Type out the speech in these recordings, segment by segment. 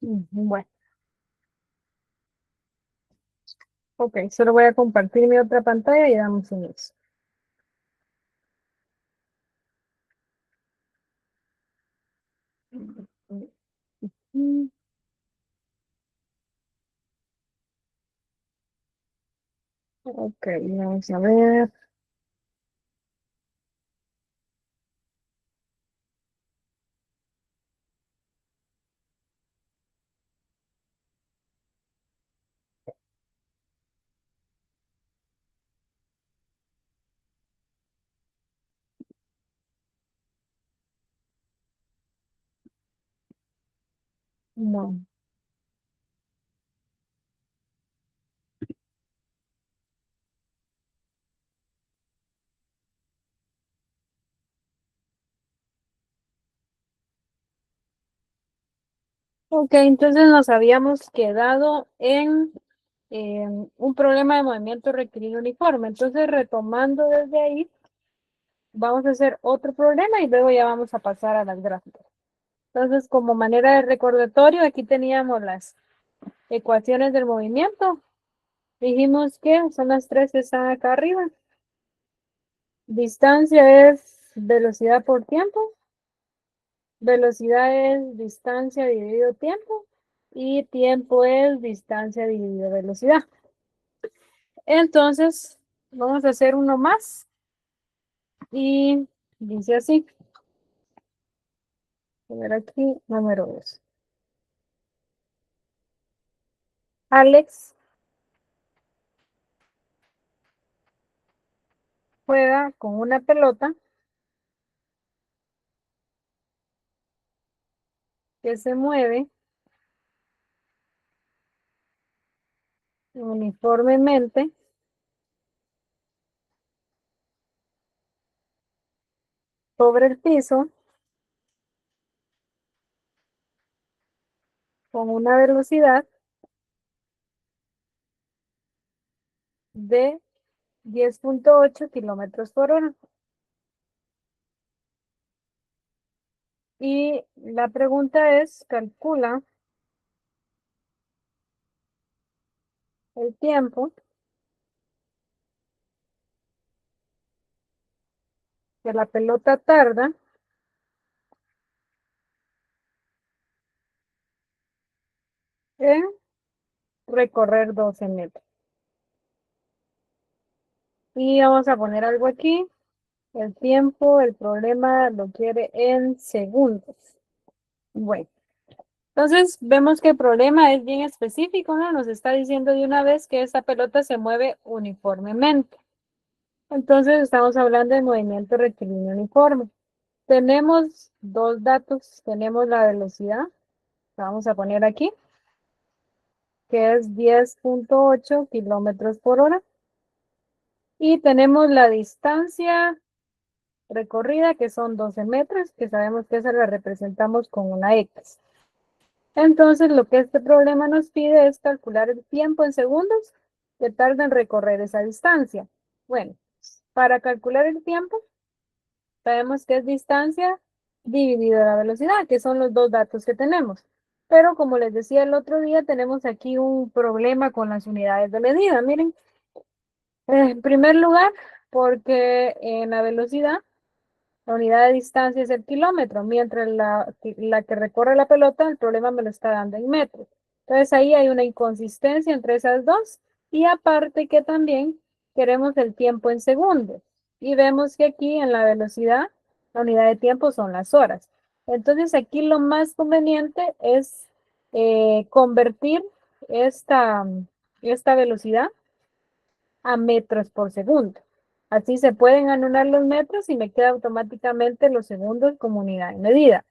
Bueno, ok, solo voy a compartir mi otra pantalla y damos inicio. Mm, Ok, vamos a ver. No. Ok, entonces nos habíamos quedado en un problema de movimiento rectilíneo uniforme. Entonces, retomando desde ahí, vamos a hacer otro problema y luego ya vamos a pasar a las gráficas. Entonces, como manera de recordatorio, aquí teníamos las ecuaciones del movimiento. Dijimos que son las tres que están acá arriba. Distancia es velocidad por tiempo. Velocidad es distancia dividido tiempo. Y tiempo es distancia dividido velocidad. Entonces, vamos a hacer uno más. Y dice así. A ver aquí, número 2. Alex juega con una pelota que se mueve uniformemente sobre el piso con una velocidad de 10.8 kilómetros por hora. Y la pregunta es, calcula el tiempo que la pelota tarda en recorrer 12 metros. Y vamos a poner algo aquí. El tiempo, el problema lo quiere en segundos. Bueno, entonces vemos que el problema es bien específico, ¿no? Nos está diciendo de una vez que esta pelota se mueve uniformemente. Entonces estamos hablando de movimiento rectilíneo uniforme. Tenemos dos datos. Tenemos la velocidad, la vamos a poner aquí, que es 10.8 kilómetros por hora. Y tenemos la distancia recorrida, que son 12 metros, que sabemos que esa la representamos con una X. Entonces, lo que este problema nos pide es calcular el tiempo en segundos que tarda en recorrer esa distancia. Bueno, para calcular el tiempo, sabemos que es distancia dividido la velocidad, que son los dos datos que tenemos. Pero como les decía el otro día, tenemos aquí un problema con las unidades de medida. Miren, en primer lugar, porque en la velocidad, la unidad de distancia es el kilómetro, mientras la que recorre la pelota, el problema me lo está dando en metros. Entonces ahí hay una inconsistencia entre esas dos. Y aparte que también queremos el tiempo en segundos. Y vemos que aquí en la velocidad, la unidad de tiempo son las horas. Entonces aquí lo más conveniente es convertir esta, esta velocidad a metros por segundo. Así se pueden anular los metros y me queda automáticamente los segundos como unidad de medida.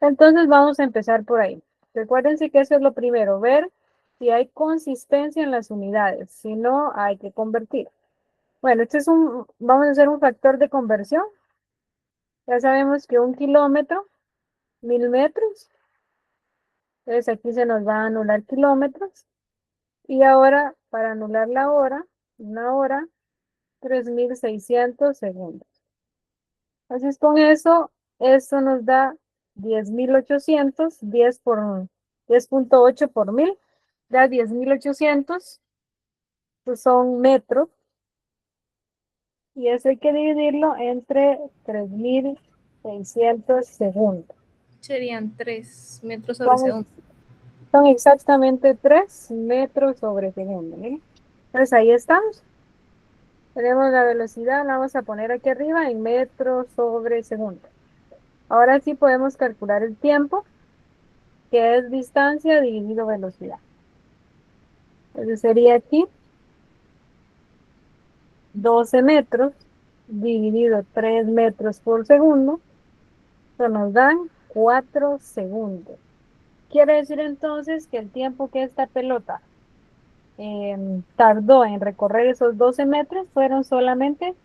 Entonces vamos a empezar por ahí. Recuérdense que eso es lo primero, ver si hay consistencia en las unidades. Si no, hay que convertir. Bueno, vamos a hacer un factor de conversión. Ya sabemos que 1 kilómetro, 1000 metros. Entonces aquí se nos va a anular kilómetros. Y ahora, para anular la hora, una hora, 3600 segundos. Entonces con eso, esto nos da 10.800, 10 por 10.8 por 1000 da 10.800, pues son metros, y eso hay que dividirlo entre 3.600 segundos. Serían 3 metros sobre Son, segundo. son exactamente 3 metros sobre segundo, ¿eh? Entonces ahí estamos. Tenemos la velocidad, la vamos a poner aquí arriba en metros sobre segundo. Ahora sí podemos calcular el tiempo, que es distancia dividido velocidad. Entonces sería aquí 12 metros dividido 3 metros por segundo. Eso nos dan 4 segundos. Quiere decir entonces que el tiempo que esta pelota tardó en recorrer esos 12 metros fueron solamente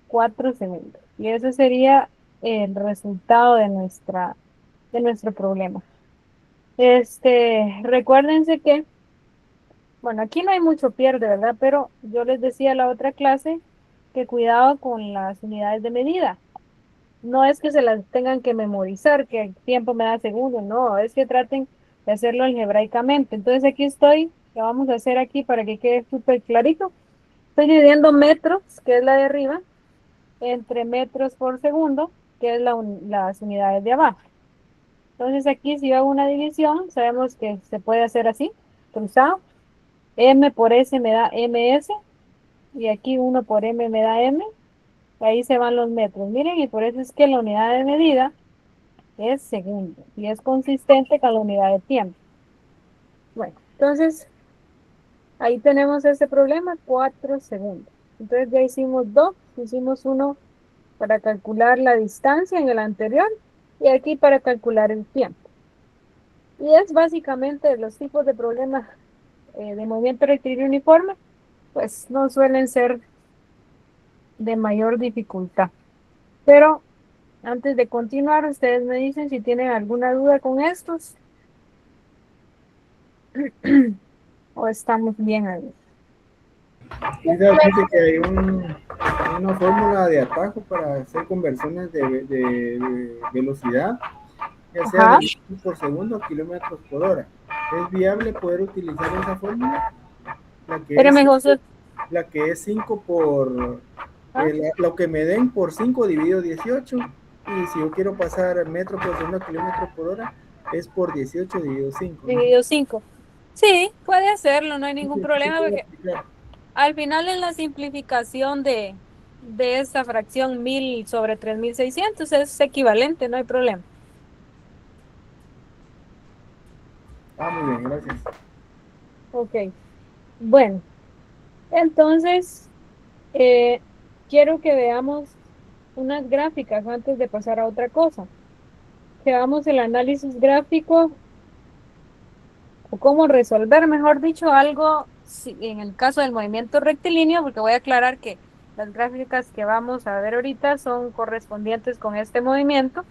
4 segundos. Y ese sería el resultado de nuestro problema. Recuérdense que, bueno, aquí no hay mucho pierde, ¿verdad? Pero yo les decía a la otra clase que cuidado con las unidades de medida. No es que se las tengan que memorizar, que el tiempo me da segundo, no, es que traten de hacerlo algebraicamente. Entonces aquí estoy, lo vamos a hacer aquí para que quede súper clarito. Estoy dividiendo metros, que es la de arriba, entre metros por segundo, que es las unidades de abajo. Entonces aquí si yo hago una división, sabemos que se puede hacer así, cruzado. M por S me da MS, y aquí 1 por M me da M, ahí se van los metros. Miren, y por eso es que la unidad de medida es segundo y es consistente con la unidad de tiempo. Bueno, entonces ahí tenemos ese problema, 4 segundos. Entonces ya hicimos dos, hicimos uno para calcular la distancia en el anterior y aquí para calcular el tiempo. Y es básicamente los tipos de problemas de movimiento rectilíneo uniforme, pues no suelen ser de mayor dificultad. Pero antes de continuar, ustedes me dicen si tienen alguna duda con estos o estamos bien ahí. Dice que hay una fórmula de atajo para hacer conversiones de velocidad, ya sea Ajá. de metros por segundo a kilómetros por hora. ¿Es viable poder utilizar esa fórmula? La que Pero es, mejor, la que es 5 por, ¿ah? lo que me den por 5 dividido 18, y si yo quiero pasar metro por segundo a kilómetro por hora, es por 18 dividido 5. No sé Dividido 5. Sí, puede hacerlo, no hay ningún si problema puedo porque aplicar. al final en la simplificación de esta fracción 1000 sobre 3600 es equivalente, no hay problema. Muy bien, gracias. Ok, bueno, entonces eh, quiero que veamos unas gráficas antes de pasar a otra cosa. Que hagamos el análisis gráfico o cómo resolver, mejor dicho, algo en el caso del movimiento rectilíneo, porque voy a aclarar que las gráficas que vamos a ver ahorita son correspondientes con este movimiento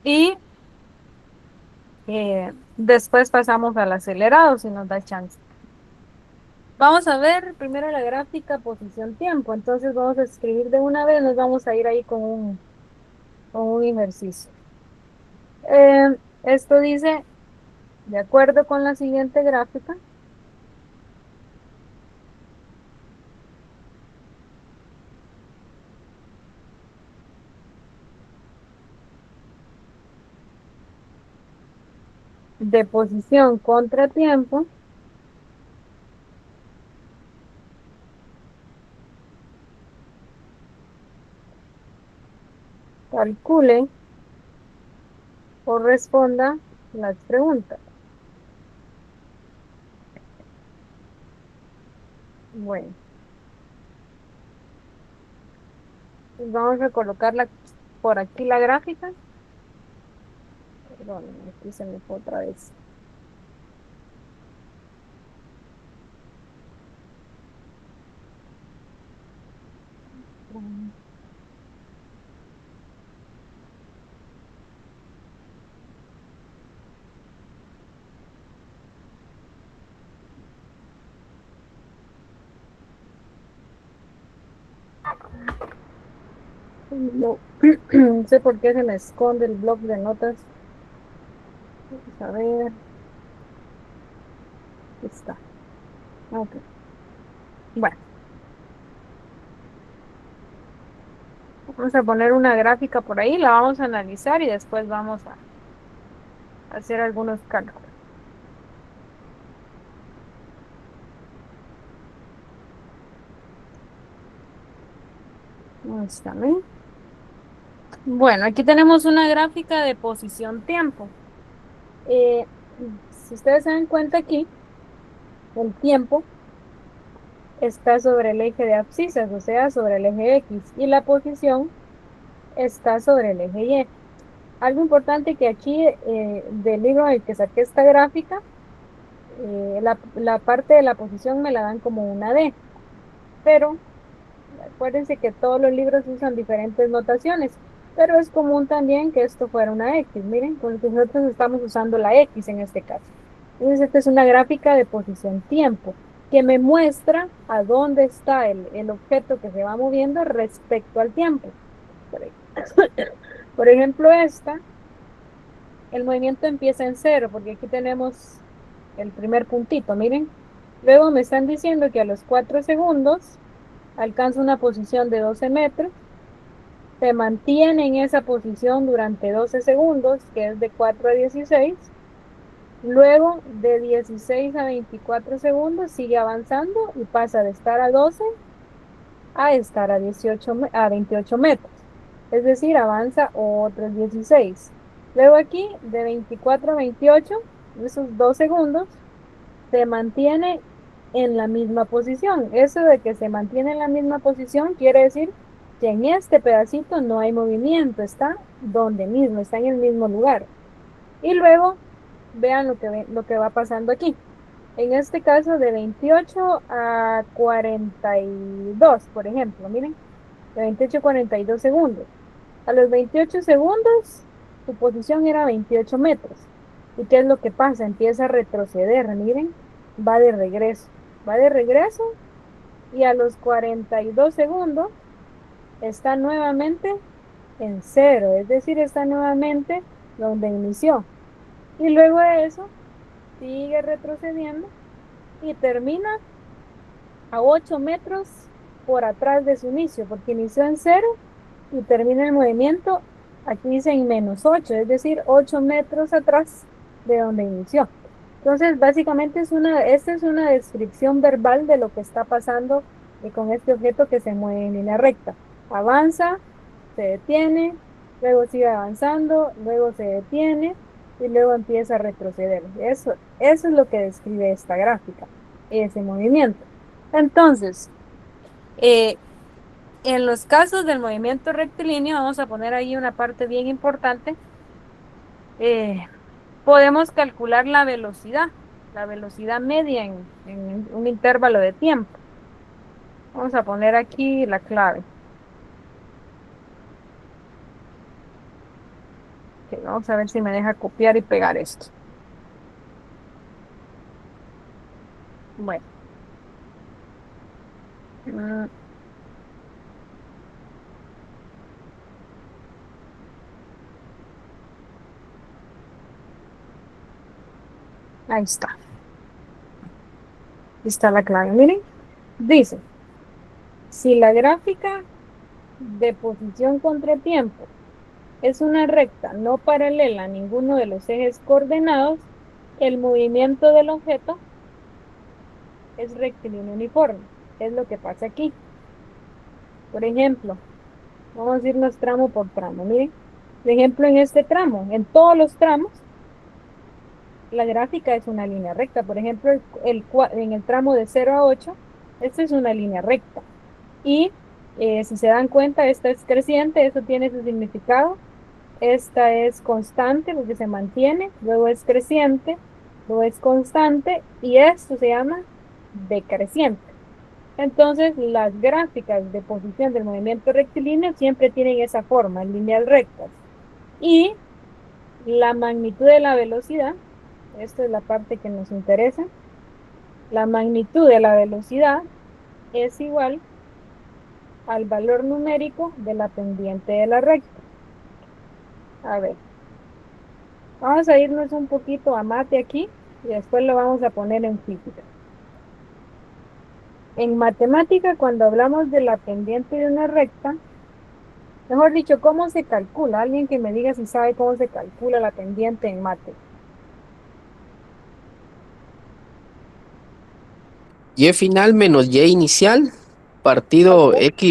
y después pasamos al acelerado si nos da chance. Vamos a ver primero la gráfica posición-tiempo, entonces vamos a escribir de una vez, nos vamos a ir ahí con un ejercicio. Esto dice, de acuerdo con la siguiente gráfica, de posición contra tiempo, calcule o responda las preguntas. Bueno, pues vamos a colocarla por aquí la gráfica. Perdón, aquí se me fue otra vez. No, no sé por qué se me esconde el bloc de notas. a ver. Aquí está. Ok. Bueno, vamos a poner una gráfica por ahí, la vamos a analizar y después vamos a hacer algunos cálculos. Está bien. Bueno, aquí tenemos una gráfica de posición-tiempo. Eh, si ustedes se dan cuenta aquí, el tiempo está sobre el eje de abscisas, o sea, sobre el eje X, y la posición está sobre el eje Y. Algo importante que aquí del libro en el que saqué esta gráfica, la parte de la posición me la dan como una D, pero acuérdense que todos los libros usan diferentes notaciones, pero es común también que esto fuera una X. Miren, porque nosotros estamos usando la X en este caso. Entonces, esta es una gráfica de posición-tiempo que me muestra a dónde está el objeto que se va moviendo respecto al tiempo. Por ej- por ejemplo, esta, el movimiento empieza en cero, porque aquí tenemos el primer puntito, miren. Luego me están diciendo que a los 4 segundos alcanza una posición de 12 metros, se mantiene en esa posición durante 12 segundos, que es de 4 a 16. Luego de 16 a 24 segundos sigue avanzando y pasa de estar a 12 a estar a 28 metros. Es decir, avanza otros 16. Luego aquí de 24 a 28, esos 2 segundos, se mantiene en la misma posición. Eso de que se mantiene en la misma posición quiere decir que en este pedacito no hay movimiento, está donde mismo, está en el mismo lugar. Y luego vean lo que va pasando aquí. En este caso de 28 a 42, por ejemplo, miren, de 28 a 42 segundos. A los 28 segundos, su posición era 28 metros. ¿Y qué es lo que pasa? Empieza a retroceder, miren, va de regreso, va de regreso y a los 42 segundos está nuevamente en cero, es decir, está nuevamente donde inició. Y luego de eso, sigue retrocediendo y termina a 8 metros por atrás de su inicio, porque inició en cero y termina el movimiento, aquí dice en -8, es decir, 8 metros atrás de donde inició. Entonces, básicamente esta es una descripción verbal de lo que está pasando con este objeto que se mueve en línea recta. Avanza, se detiene, luego sigue avanzando, luego se detiene y luego empieza a retroceder. Eso es lo que describe esta gráfica, ese movimiento. Entonces, eh, en los casos del movimiento rectilíneo, vamos a poner ahí una parte bien importante, eh, podemos calcular la velocidad media en un intervalo de tiempo. Vamos a poner aquí la clave. Ok, vamos a ver si me deja copiar y pegar esto. Bueno, mm, ahí está. Ahí está la clave. Miren, dice, si la gráfica de posición contra tiempo es una recta no paralela a ninguno de los ejes coordenados, el movimiento del objeto es rectilíneo uniforme. Es lo que pasa aquí. Por ejemplo, vamos a irnos tramo por tramo. Miren, por ejemplo, en este tramo, en todos los tramos, la gráfica es una línea recta. Por ejemplo, en el tramo de 0 a 8, esta es una línea recta. Y si se dan cuenta, esta es creciente, eso tiene su significado. Esta es constante porque se mantiene, luego es creciente, luego es constante y esto se llama decreciente. Entonces, las gráficas de posición del movimiento rectilíneo siempre tienen esa forma, en líneas rectas. Y la magnitud de la velocidad, esta es la parte que nos interesa, la magnitud de la velocidad es igual al valor numérico de la pendiente de la recta. A ver, Vamos a irnos un poquito a mate aquí y después lo vamos a poner en física. En matemática, cuando hablamos de la pendiente de una recta, mejor dicho, ¿cómo se calcula? Alguien que me diga si sabe cómo se calcula la pendiente en mate. Y final menos y inicial, partido Ok.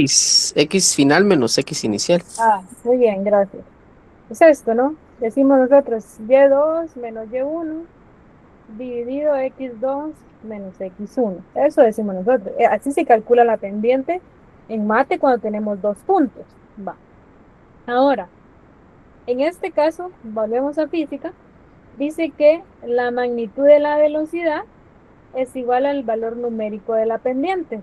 x final menos x inicial. Ah, muy bien, gracias. Es esto, ¿no? Decimos nosotros y2 menos y1 dividido x2 menos x1. Eso decimos nosotros. Así se calcula la pendiente en mate cuando tenemos dos puntos. Va. Ahora, en este caso, volvemos a física. Dice que la magnitud de la velocidad es igual al valor numérico de la pendiente.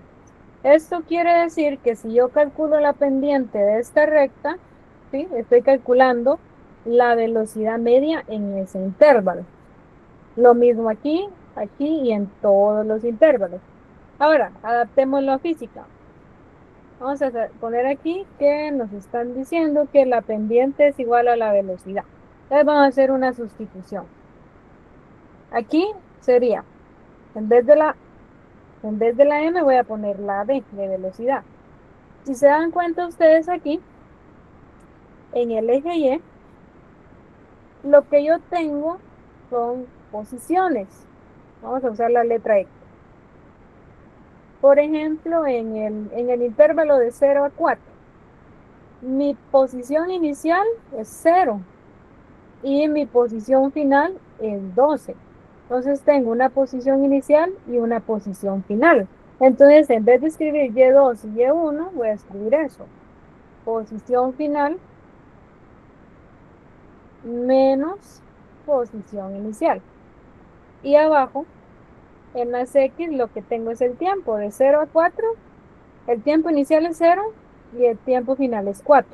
Esto quiere decir que si yo calculo la pendiente de esta recta, ¿sí? Estoy calculando la velocidad media en ese intervalo. Lo mismo aquí, aquí y en todos los intervalos. Ahora, adaptémoslo a física. Vamos a poner aquí que nos están diciendo que la pendiente es igual a la velocidad. Entonces vamos a hacer una sustitución. Aquí sería, en vez de la, en vez de la m voy a poner la d de velocidad. Si se dan cuenta ustedes aquí, en el eje Y, lo que yo tengo son posiciones. Vamos a usar la letra X. Por ejemplo, en el intervalo de 0 a 4, mi posición inicial es 0 y mi posición final es 12. Entonces tengo una posición inicial y una posición final. Entonces, en vez de escribir Y2 y Y1, voy a escribir eso. Posición final menos posición inicial. Y abajo, en las X, lo que tengo es el tiempo de 0 a 4. El tiempo inicial es 0 y el tiempo final es 4.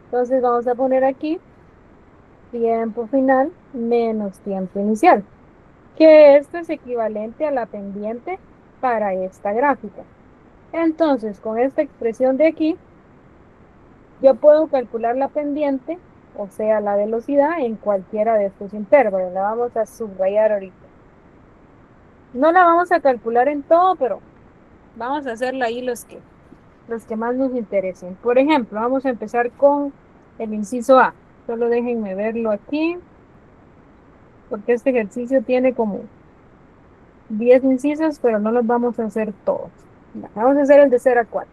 Entonces vamos a poner aquí tiempo final menos tiempo inicial, que esto es equivalente a la pendiente para esta gráfica. Entonces, con esta expresión de aquí, yo puedo calcular la pendiente, o sea, la velocidad en cualquiera de estos intervalos. La vamos a subrayar ahorita. No la vamos a calcular en todo, pero vamos a hacerla ahí los que más nos interesen. Por ejemplo, vamos a empezar con el inciso A. Solo déjenme verlo aquí, porque este ejercicio tiene como 10 incisos, pero no los vamos a hacer todos. Vamos a hacer el de 0 a 4.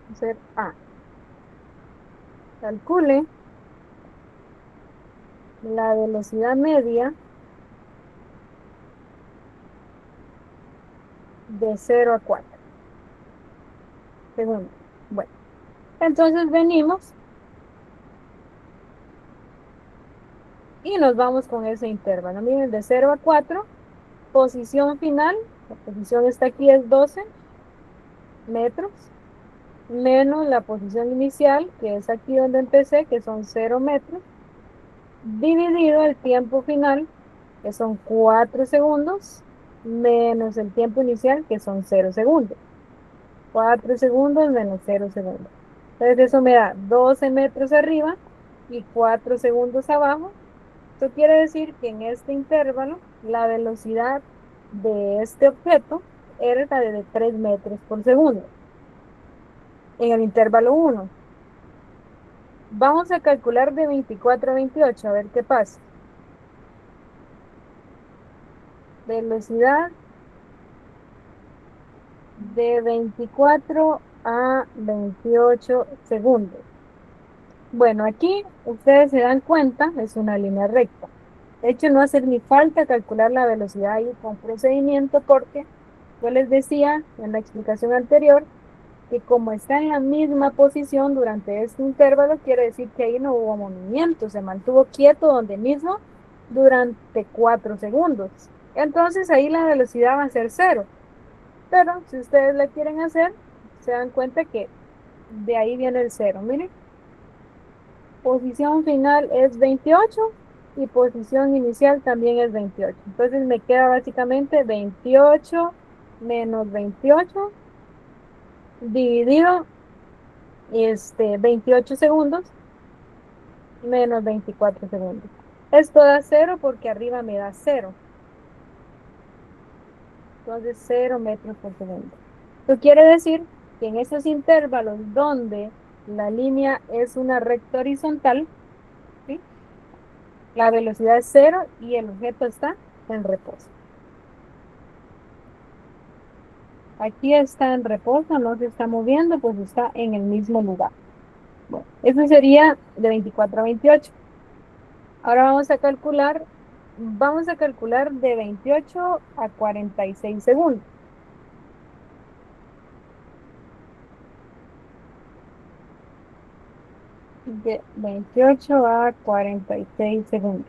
Vamos a hacer A. Calcule la velocidad media de 0 a 4 segundos. Bueno, entonces venimos y nos vamos con ese intervalo. Miren, de 0 a 4, posición final, la posición está aquí, es 12 metros, menos la posición inicial, que es aquí donde empecé, que son 0 metros, dividido el tiempo final, que son 4 segundos, menos el tiempo inicial, que son 0 segundos. 4 segundos menos 0 segundos. Entonces eso me da 12 metros arriba y 4 segundos abajo. Esto quiere decir que en este intervalo la velocidad de este objeto era la de 3 metros por segundo. En el intervalo 1. Vamos a calcular de 24 a 28, a ver qué pasa. Velocidad de 24 a 28 segundos. Bueno, aquí ustedes se dan cuenta, es una línea recta. De hecho, no hace ni falta calcular la velocidad ahí con procedimiento porque yo les decía en la explicación anterior que como está en la misma posición durante este intervalo, quiere decir que ahí no hubo movimiento, se mantuvo quieto donde mismo durante 4 segundos. Entonces ahí la velocidad va a ser 0. Pero si ustedes la quieren hacer, se dan cuenta que de ahí viene el 0. Miren, posición final es 28 y posición inicial también es 28. Entonces me queda básicamente 28 menos 28 dividido 28 segundos. menos 24 segundos. Esto da 0 porque arriba me da 0. Entonces 0 metros por segundo. Esto quiere decir que en esos intervalos donde la línea es una recta horizontal, ¿sí? La velocidad es 0 y el objeto está en reposo. Aquí está en reposo, no se está moviendo, pues está en el mismo lugar. Bueno, eso sería de 24 a 28. Ahora vamos a calcular de 28 a 46 segundos. De 28 a 46 segundos.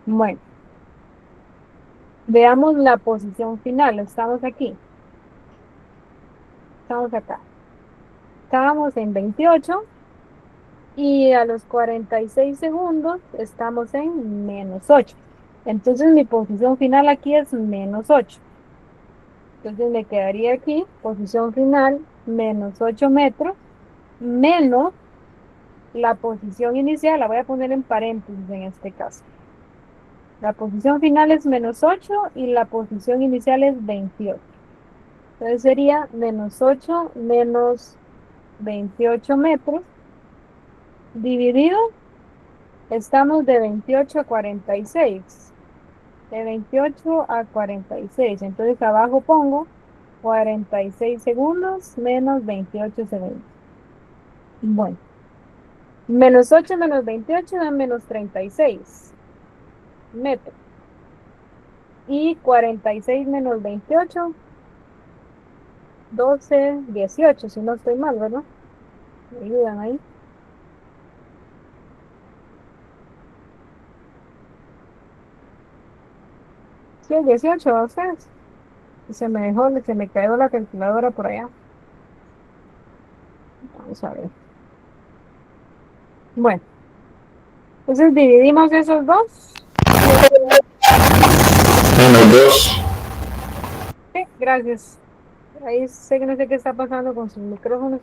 Bueno, veamos la posición final. Estamos aquí. Estamos acá. Estábamos en 28 y a los 46 segundos estamos en menos 8. Entonces mi posición final aquí es menos 8. Entonces me quedaría aquí, posición final, menos 8 metros, menos la posición inicial, la voy a poner en paréntesis en este caso. La posición final es menos 8 y la posición inicial es 28. Entonces sería menos 8 menos 28 metros dividido, estamos de 28 a 46. De 28 a 46. Entonces abajo pongo 46 segundos menos 28 segundos. Bueno, menos 8 menos 28 da menos 36 metros. Y 46 menos 28, 12, 18, si no estoy mal, ¿verdad? Me ayudan ahí. Sí, 18, o sea, se me cayó la calculadora por allá. Vamos a ver. Bueno, entonces dividimos esos dos. Menos 2. Sí, gracias. Ahí sé que no sé qué está pasando con sus micrófonos.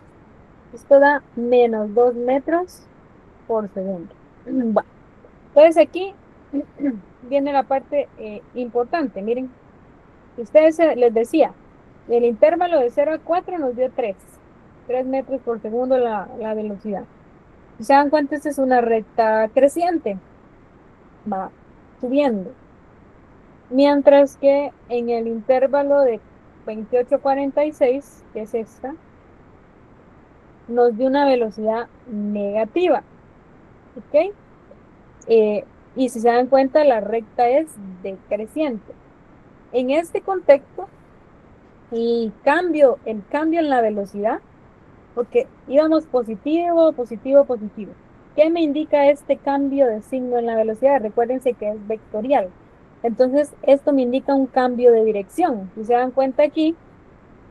Esto da menos 2 metros por segundo. Bueno, entonces aquí viene la parte importante. Miren, ustedes les decía, el intervalo de 0 a 4 nos dio 3 metros por segundo la velocidad. Si se dan cuenta, esta es una recta creciente, va subiendo. Mientras que en el intervalo de 28 a 46, que es esta, nos dio una velocidad negativa, ¿ok? Y si se dan cuenta, la recta es decreciente. En este contexto, el cambio en la velocidad, porque íbamos positivo, positivo, positivo. ¿Qué me indica este cambio de signo en la velocidad? Recuérdense que es vectorial. Entonces, esto me indica un cambio de dirección. Si se dan cuenta aquí,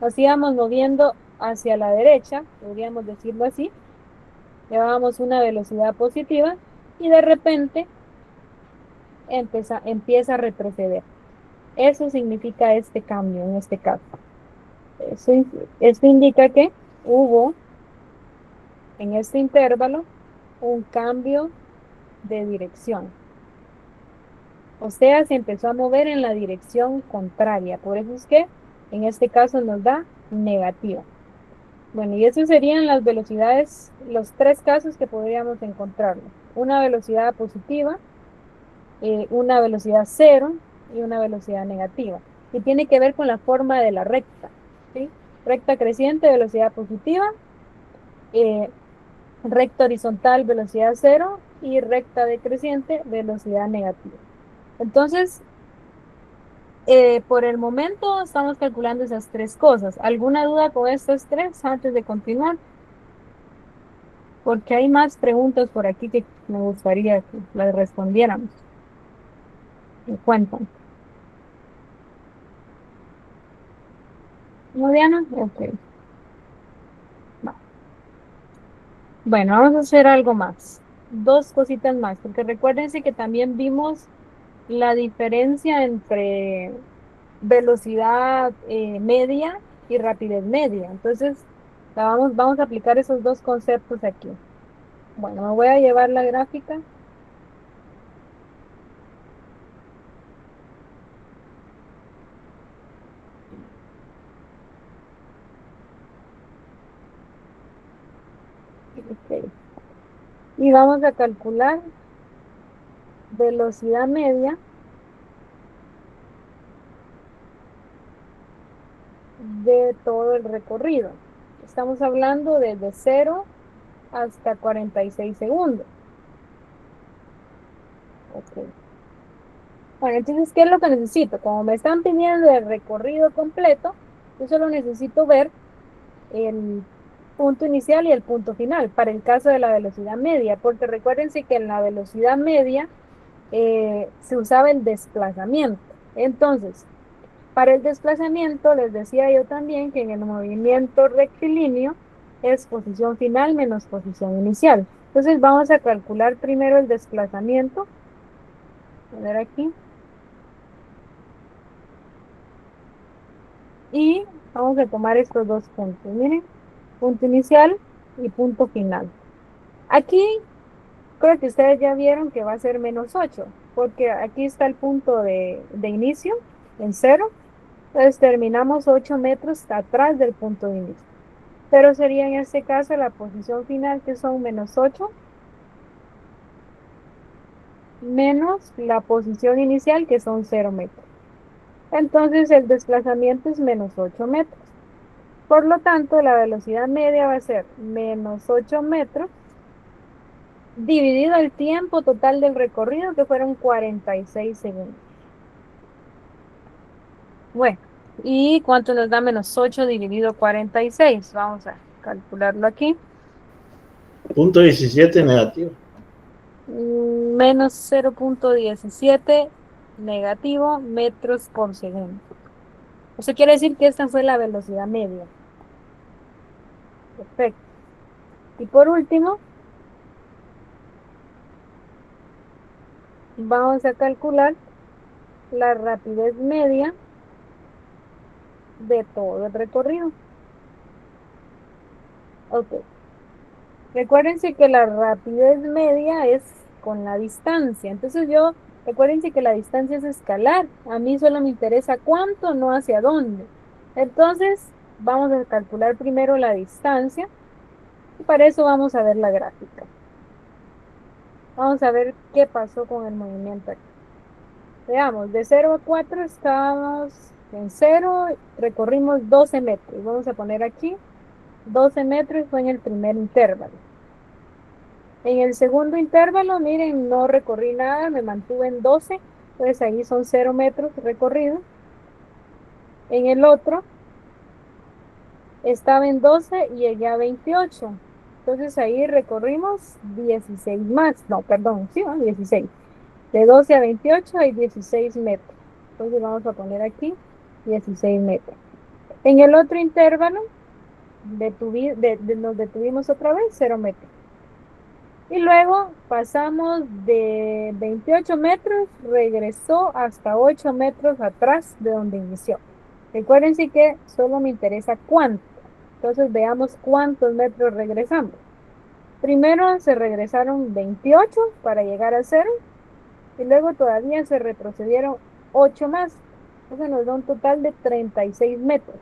nos íbamos moviendo hacia la derecha, podríamos decirlo así. Llevábamos una velocidad positiva y de repente empieza a retroceder. Eso significa este cambio en este caso. Eso, esto indica que hubo en este intervalo un cambio de dirección. O sea, se empezó a mover en la dirección contraria. Por eso es que en este caso nos da negativa. Bueno, y esos serían las velocidades, los tres casos que podríamos encontrarlo. Una velocidad positiva, una velocidad cero y una velocidad negativa. Y tiene que ver con la forma de la recta, ¿sí? Recta creciente, velocidad positiva, eh, recta horizontal, velocidad cero y recta decreciente, velocidad negativa. Entonces, por el momento estamos calculando esas tres cosas. ¿Alguna duda con estas tres antes de continuar? Porque hay más preguntas por aquí que me gustaría que las respondiéramos. Me cuentan. ¿No, Diana? Ok. Va. Bueno, vamos a hacer algo más. Dos cositas más, porque recuérdense que también vimos la diferencia entre velocidad media y rapidez media. Entonces, vamos a aplicar esos dos conceptos aquí. Bueno, me voy a llevar la gráfica. Ok. Y vamos a calcular velocidad media de todo el recorrido. Estamos hablando desde 0 hasta 46 segundos. Ok. Bueno, entonces, ¿qué es lo que necesito? Como me están pidiendo el recorrido completo, yo solo necesito ver el punto inicial y el punto final para el caso de la velocidad media, porque recuérdense que en la velocidad media se usaba el desplazamiento. Entonces, para el desplazamiento, les decía yo también que en el movimiento rectilíneo es posición final menos posición inicial. Entonces, vamos a calcular primero el desplazamiento. A ver aquí. Y vamos a tomar estos dos puntos. Miren, punto inicial y punto final. Aquí creo que ustedes ya vieron que va a ser -8, porque aquí está el punto de inicio en 0. Entonces terminamos 8 metros atrás del punto de inicio. Pero sería en este caso la posición final, que son -8, menos la posición inicial, que son 0 metros. Entonces el desplazamiento es -8 metros. Por lo tanto, la velocidad media va a ser -8 metros dividido el tiempo total del recorrido, que fueron 46 segundos. Bueno, ¿y cuánto nos da -8 dividido 46? Vamos a calcularlo aquí. Punto 17 negativo. Menos 0,17 negativo metros por segundo. Eso quiere decir que esta fue la velocidad media. Perfecto. Y por último, vamos a calcular la rapidez media de todo el recorrido. Ok. Recuérdense que la rapidez media es con la distancia. Entonces recuérdense que la distancia es escalar. A mí solo me interesa cuánto, no hacia dónde. Entonces, vamos a calcular primero la distancia. Y para eso vamos a ver la gráfica. Vamos a ver qué pasó con el movimiento aquí. Veamos, de 0 a 4 estábamos en 0, recorrimos 12 metros. Vamos a poner aquí 12 metros fue en el primer intervalo. En el segundo intervalo, miren, no recorrí nada, me mantuve en 12, entonces ahí son 0 metros recorrido. En el otro estaba en 12 y llegué a 28. Entonces ahí recorrimos 16 más, no, perdón, sí, 16. De 12 a 28 hay 16 metros. Entonces vamos a poner aquí 16 metros. En el otro intervalo, nos detuvimos otra vez, 0 metros. Y luego pasamos de 28 metros, regresó hasta 8 metros atrás de donde inició. Recuérdense que solo me interesa cuánto. Entonces veamos cuántos metros regresamos. Primero se regresaron 28 para llegar a 0 y luego todavía se retrocedieron 8 más. Eso nos da un total de 36 metros.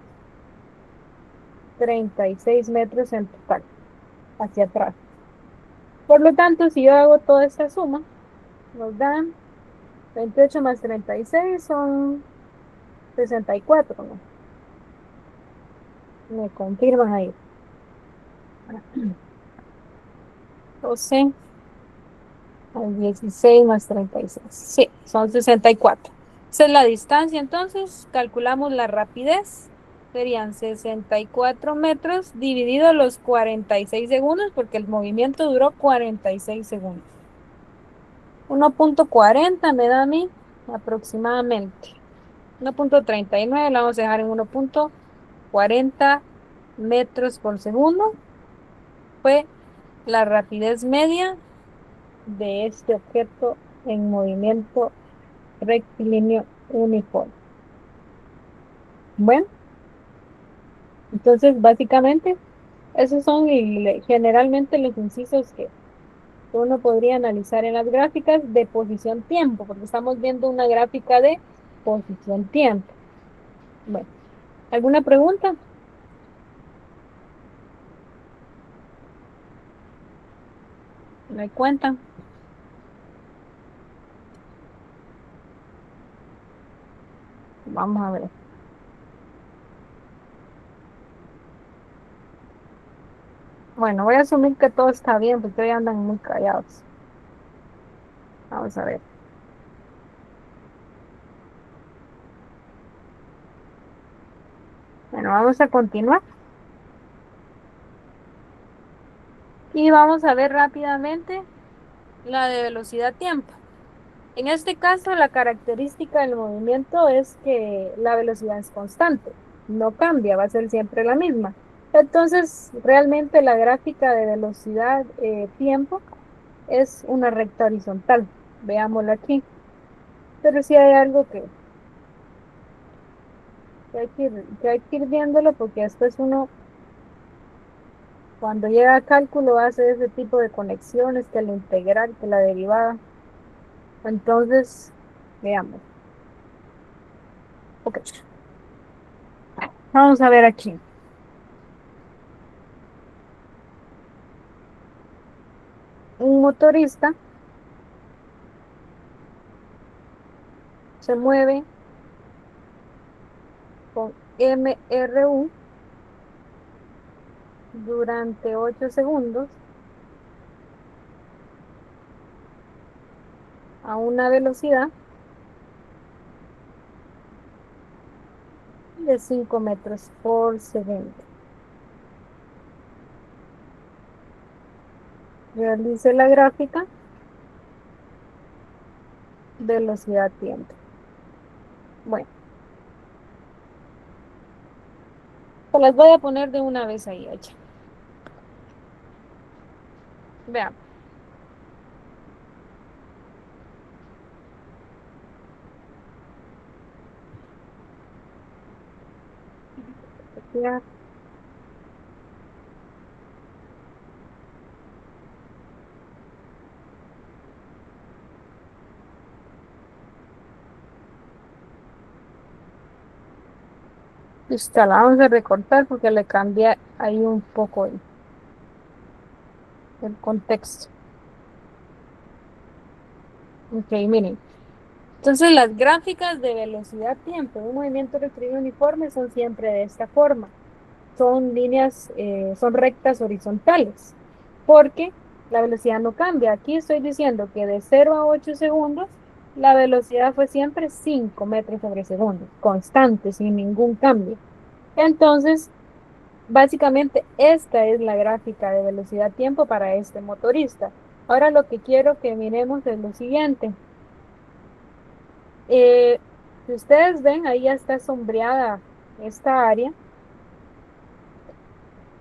36 metros en total hacia atrás. Por lo tanto, si yo hago toda esta suma, nos dan 28 más 36 son 64, ¿no? Me confirman ahí. 12 al 16 más 36. Sí, son 64. Esa es la distancia, entonces calculamos la rapidez. Serían 64 metros dividido los 46 segundos, porque el movimiento duró 46 segundos. 1,40 me da a mí aproximadamente. 1,39 la vamos a dejar en 1,40 metros por segundo. Fue la rapidez media de este objeto en movimiento rectilíneo uniforme. Bueno, entonces básicamente esos son generalmente los incisos que que uno podría analizar en las gráficas de posición-tiempo, porque estamos viendo una gráfica de posición-tiempo. Bueno, ¿alguna pregunta? ¿Me cuentan? Vamos a ver. Bueno, voy a asumir que todo está bien, porque hoy andan muy callados. Vamos a ver. Bueno, vamos a continuar. Y vamos a ver rápidamente la de velocidad-tiempo. En este caso, la característica del movimiento es que la velocidad es constante, no cambia, va a ser siempre la misma. Entonces, realmente la gráfica de velocidad-tiempo es una recta horizontal. Veámoslo aquí. Pero sí hay algo que hay que ir viéndolo, porque después uno, cuando llega a cálculo, hace ese tipo de conexiones, que la integral, que la derivada. Entonces, veamos. Ok, vamos a ver aquí. Un motorista se mueve con MRU durante 8 segundos a una velocidad de 5 metros por segundo. Realice la gráfica velocidad-tiempo. Bueno, pues las voy a poner de una vez ahí, hecha. Veamos. Ya. Listo, la vamos a recortar porque le cambié ahí un poco el contexto. Ok, miren. Entonces, las gráficas de velocidad-tiempo de un movimiento rectilíneo uniforme son siempre de esta forma. Son líneas, son rectas horizontales, porque la velocidad no cambia. Aquí estoy diciendo que de 0 a 8 segundos, la velocidad fue siempre 5 metros sobre segundo, constante, sin ningún cambio. Entonces, básicamente, esta es la gráfica de velocidad-tiempo para este motorista. Ahora lo que quiero que miremos es lo siguiente. Si ustedes ven, ahí ya está sombreada esta área.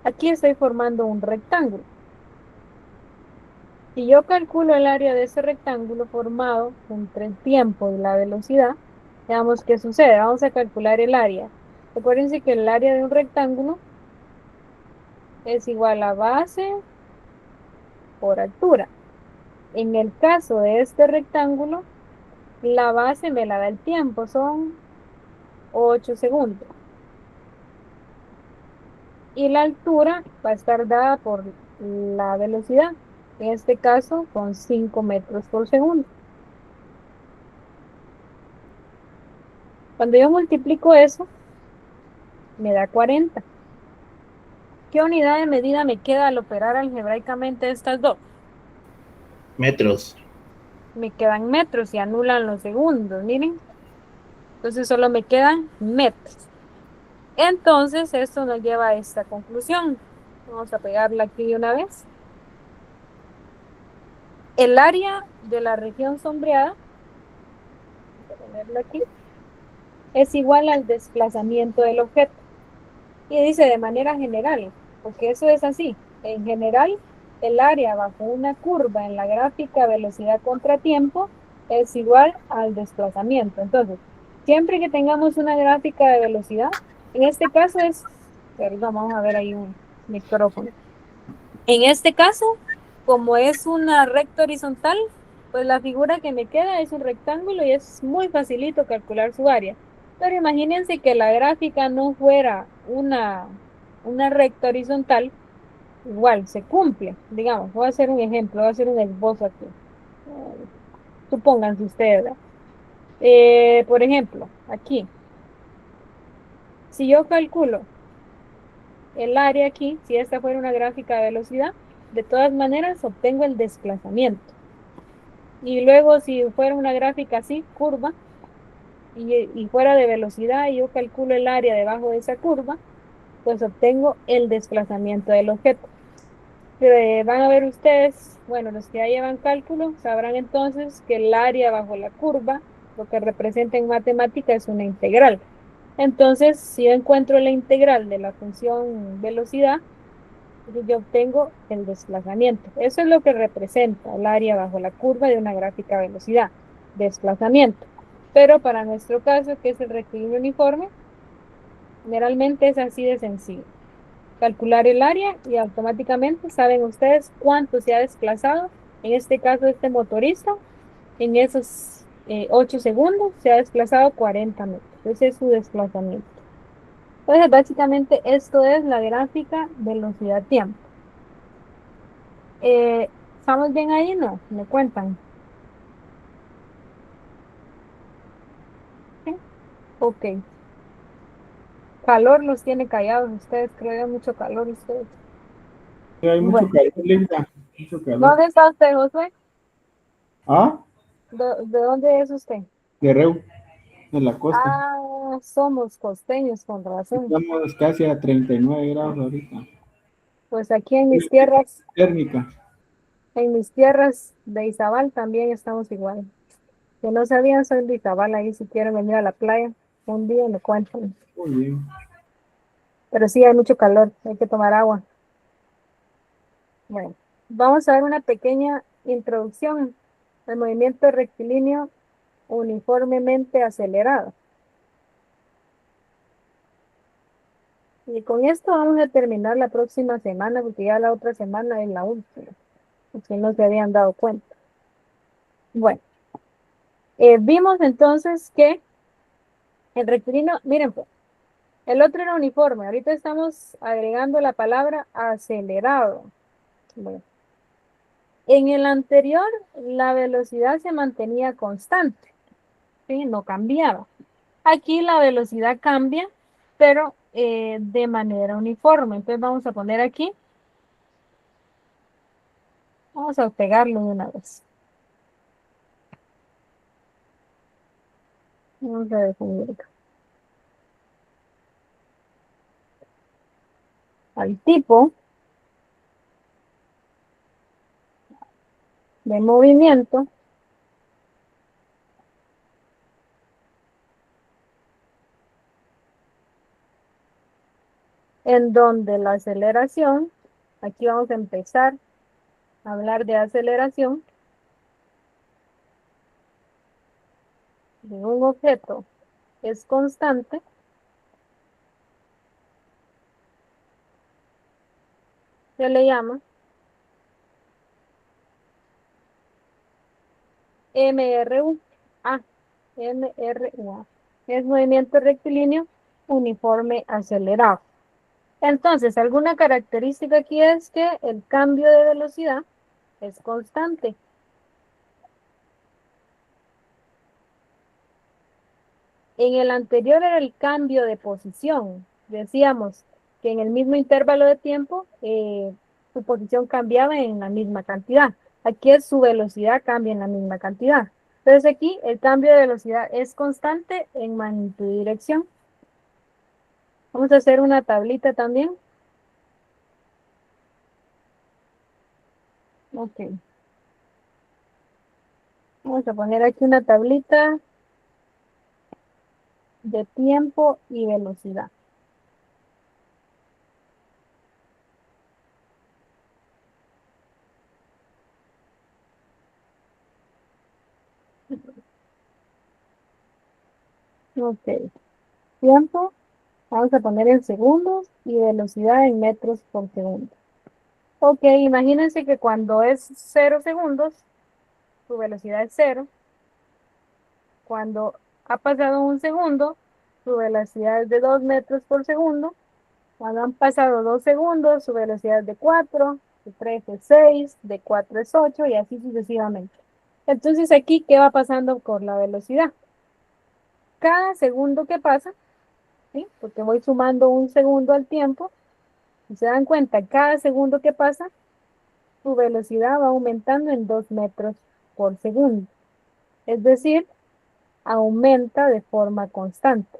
Aquí estoy formando un rectángulo. Si yo calculo el área de ese rectángulo formado entre el tiempo y la velocidad, veamos qué sucede. Vamos a calcular el área. Recuérdense que el área de un rectángulo es igual a base por altura. En el caso de este rectángulo, la base me la da el tiempo, son 8 segundos. Y la altura va a estar dada por la velocidad, en este caso con 5 metros por segundo. Cuando yo multiplico eso, me da 40. ¿Qué unidad de medida me queda al operar algebraicamente estas dos? Metros. Me quedan metros y anulan los segundos, miren. Entonces solo me quedan metros. Entonces esto nos lleva a esta conclusión. Vamos a pegarla aquí de una vez. El área de la región sombreada, voy a ponerlo aquí, es igual al desplazamiento del objeto. Y dice de manera general, porque eso es así. En general, el área bajo una curva en la gráfica velocidad contra tiempo es igual al desplazamiento. Entonces, siempre que tengamos una gráfica de velocidad, en este caso es, perdón, vamos a ver ahí un micrófono. En este caso, como es una recta horizontal, pues la figura que me queda es un rectángulo y es muy facilito calcular su área. Pero imagínense que la gráfica no fuera una recta horizontal, igual se cumple. Digamos, voy a hacer un ejemplo, voy a hacer un esbozo aquí. Supónganse ustedes, ¿verdad? Por ejemplo, aquí, si yo calculo el área aquí, si esta fuera una gráfica de velocidad, de todas maneras obtengo el desplazamiento. Y luego si fuera una gráfica así, curva, y fuera de velocidad y yo calculo el área debajo de esa curva, pues obtengo el desplazamiento del objeto. Van a ver ustedes, bueno, los que ya llevan cálculo, sabrán entonces que el área bajo la curva, lo que representa en matemática es una integral. Entonces, si yo encuentro la integral de la función velocidad, entonces yo obtengo el desplazamiento. Eso es lo que representa el área bajo la curva de una gráfica velocidad, desplazamiento. Pero para nuestro caso, que es el rectilíneo uniforme, generalmente es así de sencillo. Calcular el área y automáticamente saben ustedes cuánto se ha desplazado. En este caso, este motorista, en esos 8 segundos, se ha desplazado 40 metros. Ese es su desplazamiento. Entonces, básicamente, esto es la gráfica velocidad-tiempo. ¿Estamos bien ahí? No, me cuentan. ¿Sí? Ok. Calor los tiene callados ustedes, creo que mucho calor ustedes. Sí, hay mucho Bueno, calor, Linda, mucho calor. ¿dónde está usted, Josué? Ah, ¿De dónde es usted? Guerrero, de la costa. Ah, somos costeños, con razón. Estamos casi a 39 grados ahorita. Pues aquí Térmica. en mis tierras de Izabal también estamos igual. Que no sabían, soy de Izabal, ahí si quieren venir a la playa, un día me cuentan. Muy bien. Pero sí hay mucho calor, hay que tomar agua. Bueno, vamos a ver una pequeña introducción al movimiento rectilíneo uniformemente acelerado. Y con esto vamos a terminar la próxima semana, porque ya la otra semana es la última, si no se habían dado cuenta. Bueno, vimos entonces que el rectilíneo, miren pues, el otro era uniforme, ahorita estamos agregando la palabra acelerado. Bueno, en el anterior, la velocidad se mantenía constante, ¿sí? No cambiaba. Aquí la velocidad cambia, pero de manera uniforme. Entonces vamos a poner aquí, vamos a pegarlo de una vez. Vamos a definir al tipo de movimiento en donde la aceleración, aquí vamos a empezar a hablar de aceleración de un objeto es constante, se le llama MRU. Ah, MRU. Es movimiento rectilíneo uniforme acelerado. Entonces, alguna característica aquí es que el cambio de velocidad es constante. En el anterior era el cambio de posición. Decíamos que en el mismo intervalo de tiempo su posición cambiaba en la misma cantidad. Aquí es su velocidad cambia en la misma cantidad. Entonces aquí el cambio de velocidad es constante en magnitud y dirección. Vamos a hacer una tablita también. Ok. Vamos a poner aquí una tablita de tiempo y velocidad. Ok. Tiempo, vamos a poner en segundos y velocidad en metros por segundo. Ok, imagínense que cuando es 0 segundos, su velocidad es 0. Cuando ha pasado 1 segundo, su velocidad es de 2 metros por segundo. Cuando han pasado 2 segundos, su velocidad es de 4, de 3 es 6, de 4 es 8 y así sucesivamente. Entonces aquí, ¿qué va pasando con la velocidad? Cada segundo que pasa, ¿sí? Porque voy sumando 1 segundo al tiempo, y se dan cuenta, cada segundo que pasa, su velocidad va aumentando en 2 metros por segundo. Es decir, aumenta de forma constante.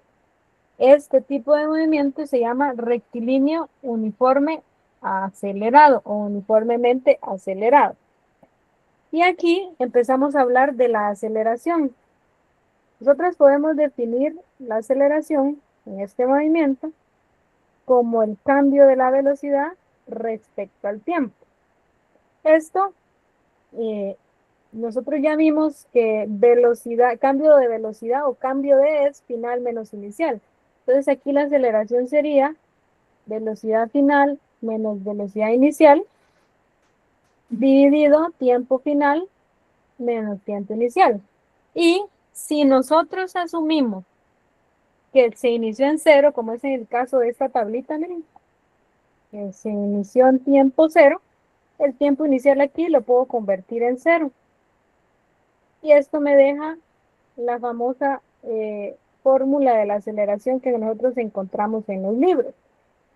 Este tipo de movimiento se llama rectilíneo uniforme acelerado o uniformemente acelerado. Y aquí empezamos a hablar de la aceleración. Nosotros podemos definir la aceleración en este movimiento como el cambio de la velocidad respecto al tiempo. Esto, nosotros ya vimos que velocidad, cambio de velocidad o cambio de es final menos inicial. Entonces aquí la aceleración sería velocidad final menos velocidad inicial dividido tiempo final menos tiempo inicial. Y si nosotros asumimos que se inició en 0, como es en el caso de esta tablita, miren, que se inició en tiempo 0, el tiempo inicial aquí lo puedo convertir en 0. Y esto me deja la famosa fórmula de la aceleración que nosotros encontramos en los libros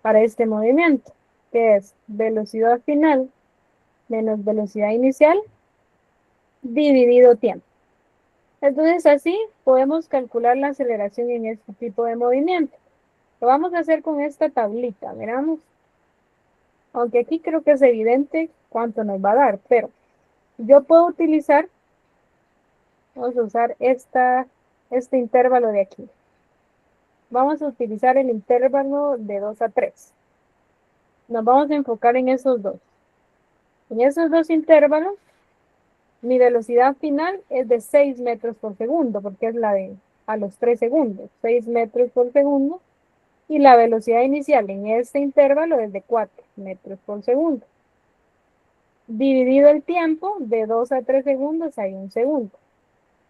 para este movimiento, que es velocidad final menos velocidad inicial dividido tiempo. Entonces así podemos calcular la aceleración en este tipo de movimiento. Lo vamos a hacer con esta tablita, miramos. Aunque aquí creo que es evidente cuánto nos va a dar, pero yo puedo utilizar, vamos a usar este intervalo de aquí. Vamos a utilizar el intervalo de 2 a 3. Nos vamos a enfocar en esos dos. En esos dos intervalos, mi velocidad final es de 6 metros por segundo, porque es la de a los 3 segundos, 6 metros por segundo. Y la velocidad inicial en este intervalo es de 4 metros por segundo. Dividido el tiempo, de 2 a 3 segundos hay 1 segundo.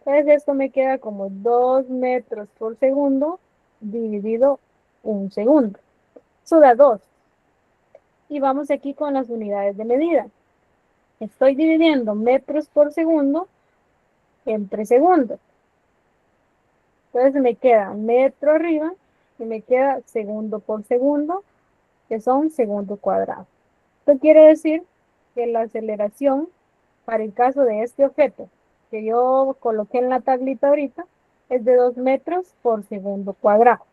Entonces esto me queda como 2 metros por segundo dividido 1 segundo. Eso da 2. Y vamos aquí con las unidades de medida. Estoy dividiendo metros por segundo entre segundos. Entonces me queda metro arriba y me queda segundo por segundo, que son segundo cuadrado. Esto quiere decir que la aceleración para el caso de este objeto que yo coloqué en la tablita ahorita es de 2 metros por segundo cuadrado.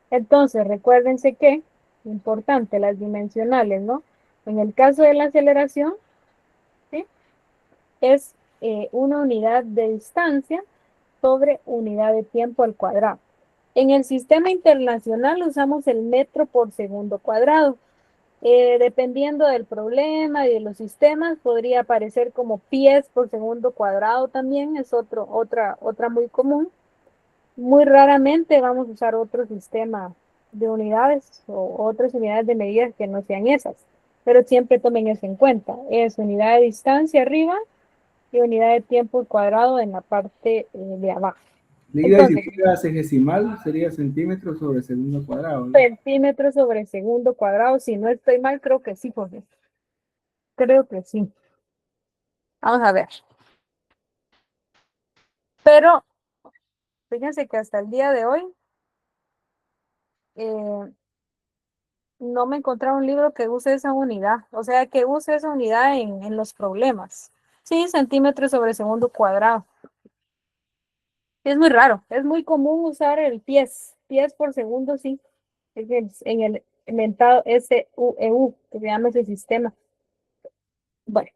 Entonces, recuérdense que, importante, las dimensionales, ¿no? En el caso de la aceleración, ¿sí? Es una unidad de distancia sobre unidad de tiempo al cuadrado. En el sistema internacional usamos el metro por segundo cuadrado. Dependiendo del problema y de los sistemas, podría aparecer como pies por segundo cuadrado también, es otra muy común. Muy raramente vamos a usar otro sistema de unidades o otras unidades de medidas que no sean esas, pero siempre tomen eso en cuenta. Es unidad de distancia arriba y unidad de tiempo al cuadrado en la parte de abajo. Medida Entonces, sexagesimal sería centímetros sobre segundo cuadrado, ¿no? centímetros sobre segundo cuadrado, si no estoy mal, creo que sí, Jorge. Creo que sí. Vamos a ver. Pero fíjense que hasta el día de hoy no me encontré un libro que use esa unidad, o sea, que use esa unidad en los problemas. Sí, centímetros sobre segundo cuadrado. Es muy raro, es muy común usar el pies por segundo, sí, en el inventado SUEU, que se llama ese sistema. Bueno,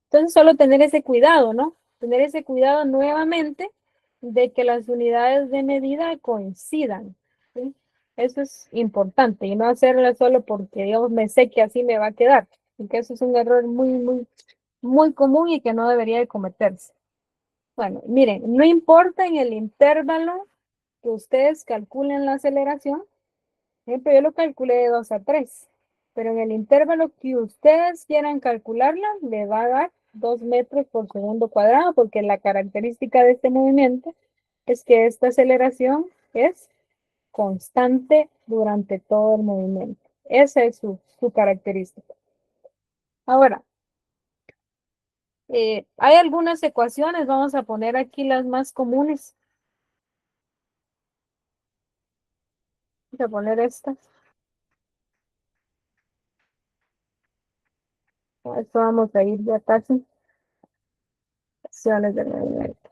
entonces solo tener ese cuidado, ¿no? Tener ese cuidado nuevamente de que las unidades de medida coincidan, ¿sí? Eso es importante y no hacerlo solo porque yo me sé que así me va a quedar, porque eso es un error muy común y que no debería de cometerse. Bueno, miren, no importa en el intervalo que ustedes calculen la aceleración, ejemplo, yo lo calculé de 2 a 3. pero en el intervalo que ustedes quieran calcularla, le va a dar 2 metros por segundo cuadrado, porque la característica de este movimiento es que esta aceleración es constante durante todo el movimiento. Esa es su característica. Ahora, hay algunas ecuaciones, vamos a poner aquí las más comunes. Voy a poner estas. A esto vamos a ir ya casi. Ecuaciones del movimiento.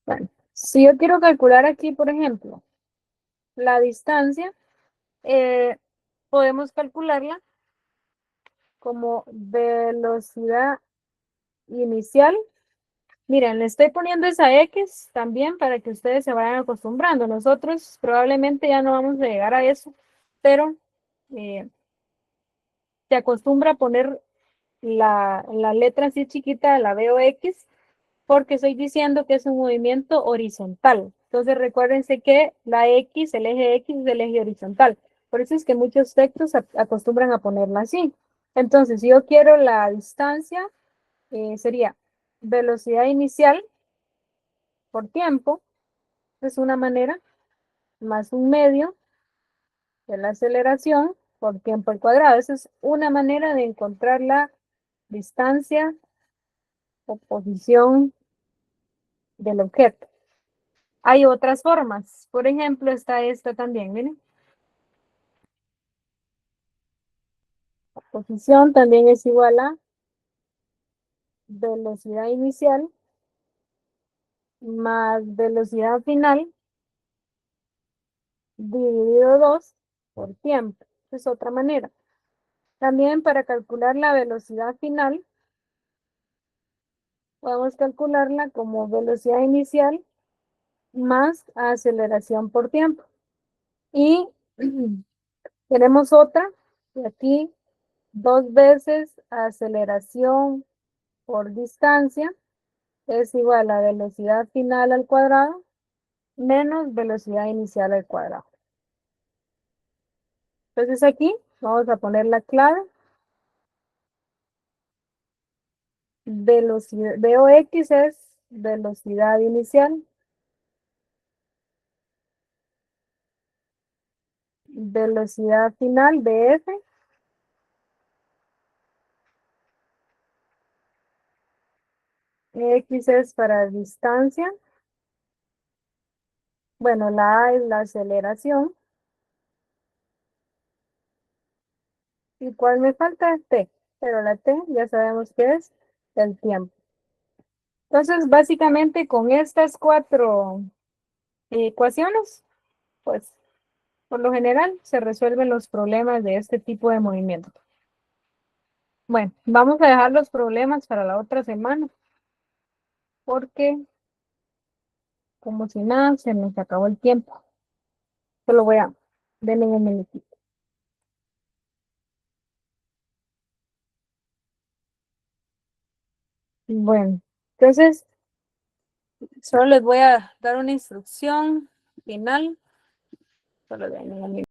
Bueno, si yo quiero calcular aquí, por ejemplo, la distancia, podemos calcularla como velocidad inicial. Miren, le estoy poniendo esa X también para que ustedes se vayan acostumbrando. Nosotros probablemente ya no vamos a llegar a eso, pero se acostumbra a poner la letra así chiquita, la veo X, porque estoy diciendo que es un movimiento horizontal. Entonces recuérdense que la X, el eje X es el eje horizontal. Por eso es que muchos textos acostumbran a ponerla así. Entonces, si yo quiero la distancia, sería velocidad inicial por tiempo, es una manera, más un medio de la aceleración por tiempo al cuadrado. Esa es una manera de encontrar la distancia o posición del objeto. Hay otras formas. Por ejemplo, está esta también, miren. La posición también es igual a velocidad inicial más velocidad final dividido 2 por tiempo. Esa es otra manera. También para calcular la velocidad final, podemos calcularla como velocidad inicial más aceleración por tiempo. Y tenemos otra, y aquí 2 veces aceleración por distancia es igual a velocidad final al cuadrado menos velocidad inicial al cuadrado. Entonces aquí vamos a poner la clave. Velocidad, VOX es velocidad inicial. Velocidad final, VF. X es para distancia. Bueno, la A es la aceleración. ¿Y cuál me falta? T. Pero la T ya sabemos que es el tiempo. Entonces, básicamente con estas 4 ecuaciones, pues por lo general se resuelven los problemas de este tipo de movimiento. Bueno, vamos a dejar los problemas para la otra semana, porque como si nada, se nos acabó el tiempo. Solo voy a denme un minutito. Bueno, entonces solo les voy a dar una instrucción final. Solo denme un minutito.